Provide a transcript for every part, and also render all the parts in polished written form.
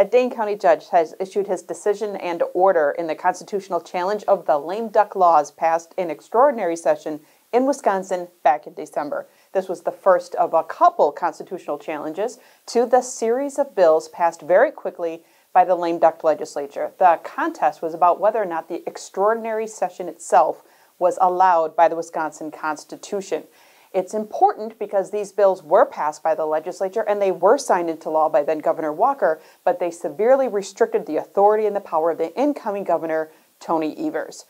A Dane County judge has issued his decision and order in the constitutional challenge of the lame duck laws passed in extraordinary session in Wisconsin back in December. This was the first of a couple constitutional challenges to the series of bills passed very quickly by the lame duck legislature. The contest was about whether or not the extraordinary session itself was allowed by the Wisconsin Constitution. It's important because these bills were passed by the legislature and they were signed into law by then Governor Walker, but they severely restricted the authority and the power of the incoming governor, Tony Evers.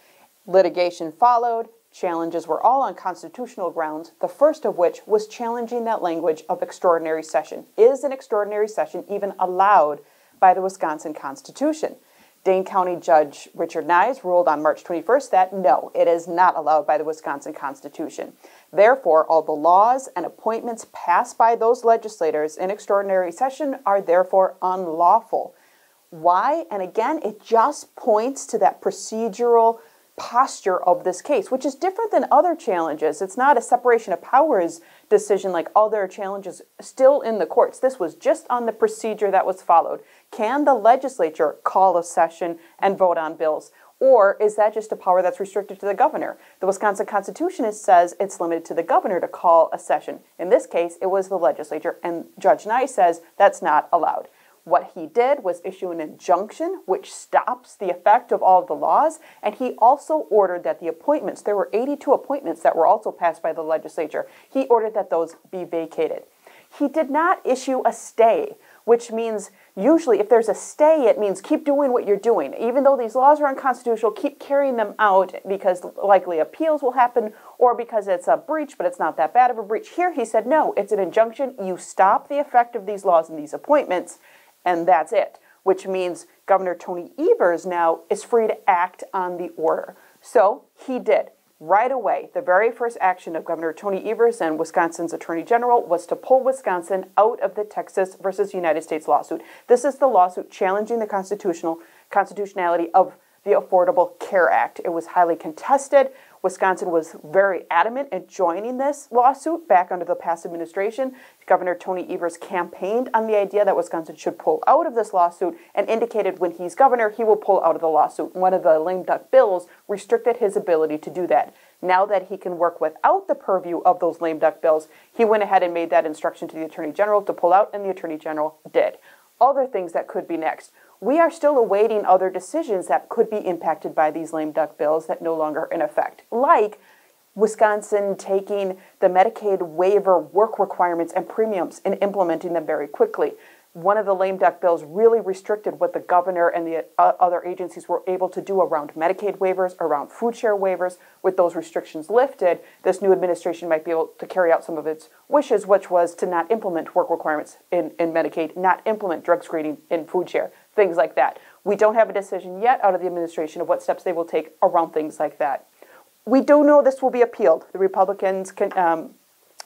Litigation followed. Challenges were all on constitutional grounds, the first of which was challenging that language of extraordinary session. Is an extraordinary session even allowed by the Wisconsin Constitution? Dane County Judge Richard Nyes ruled on March 21st that no, it is not allowed by the Wisconsin Constitution. Therefore, all the laws and appointments passed by those legislators in extraordinary session are therefore unlawful. Why? And again, it just points to that procedural posture of this case, which is different than other challenges. It's not a separation of powers decision like other challenges still in the courts. This was just on the procedure that was followed. Can the legislature call a session and vote on bills? Or is that just a power that's restricted to the governor? The Wisconsin Constitution says it's limited to the governor to call a session. In this case, it was the legislature, and Judge Nye says that's not allowed. What he did was issue an injunction which stops the effect of all of the laws, and he also ordered that the appointments, there were 82 appointments that were also passed by the legislature, he ordered that those be vacated. He did not issue a stay, which means usually if there's a stay, it means keep doing what you're doing. Even though these laws are unconstitutional, keep carrying them out because likely appeals will happen or because it's a breach, but it's not that bad of a breach. Here he said, no, it's an injunction. You stop the effect of these laws and these appointments, and that's it, which means Governor Tony Evers now is free to act on the order. So he did. Right away, the very first action of Governor Tony Evers and Wisconsin's Attorney General was to pull Wisconsin out of the Texas versus United States lawsuit. This is the lawsuit challenging the constitutionality of the Affordable Care Act. It was highly contested. Wisconsin was very adamant in joining this lawsuit back under the past administration. Governor Tony Evers campaigned on the idea that Wisconsin should pull out of this lawsuit and indicated when he's governor, he will pull out of the lawsuit. One of the lame duck bills restricted his ability to do that. Now that he can work without the purview of those lame duck bills, he went ahead and made that instruction to the Attorney General to pull out, and the Attorney General did. Other things that could be next. We are still awaiting other decisions that could be impacted by these lame duck bills that no longer are in effect, like Wisconsin taking the Medicaid waiver work requirements and premiums and implementing them very quickly. One of the lame duck bills really restricted what the governor and the other agencies were able to do around Medicaid waivers, around food share waivers. With those restrictions lifted, this new administration might be able to carry out some of its wishes, which was to not implement work requirements in Medicaid, not implement drug screening in food share, things like that. We don't have a decision yet out of the administration of what steps they will take around things like that. We do know this will be appealed. The Republicans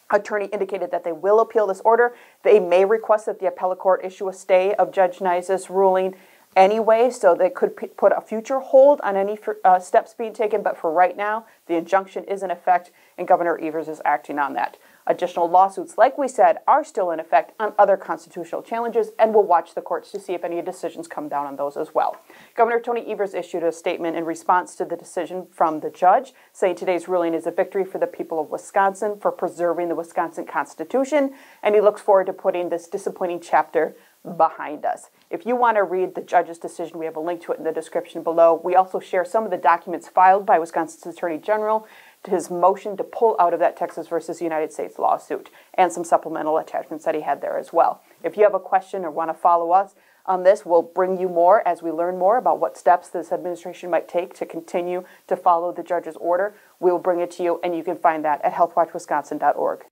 attorney indicated that they will appeal this order. They may request that the appellate court issue a stay of Judge Nyes' ruling anyway, so they could put a future hold on any steps being taken. But for right now, the injunction is in effect, and Governor Evers is acting on that. Additional lawsuits, like we said, are still in effect on other constitutional challenges, and we'll watch the courts to see if any decisions come down on those as well. Governor Tony Evers issued a statement in response to the decision from the judge, saying today's ruling is a victory for the people of Wisconsin for preserving the Wisconsin Constitution, and he looks forward to putting this disappointing chapter behind us. If you want to read the judge's decision, we have a link to it in the description below. We also share some of the documents filed by Wisconsin's Attorney General to his motion to pull out of that Texas versus United States lawsuit, and some supplemental attachments that he had there as well. If you have a question or want to follow us on this, we'll bring you more as we learn more about what steps this administration might take to continue to follow the judge's order. We will bring it to you, and you can find that at healthwatchwisconsin.org.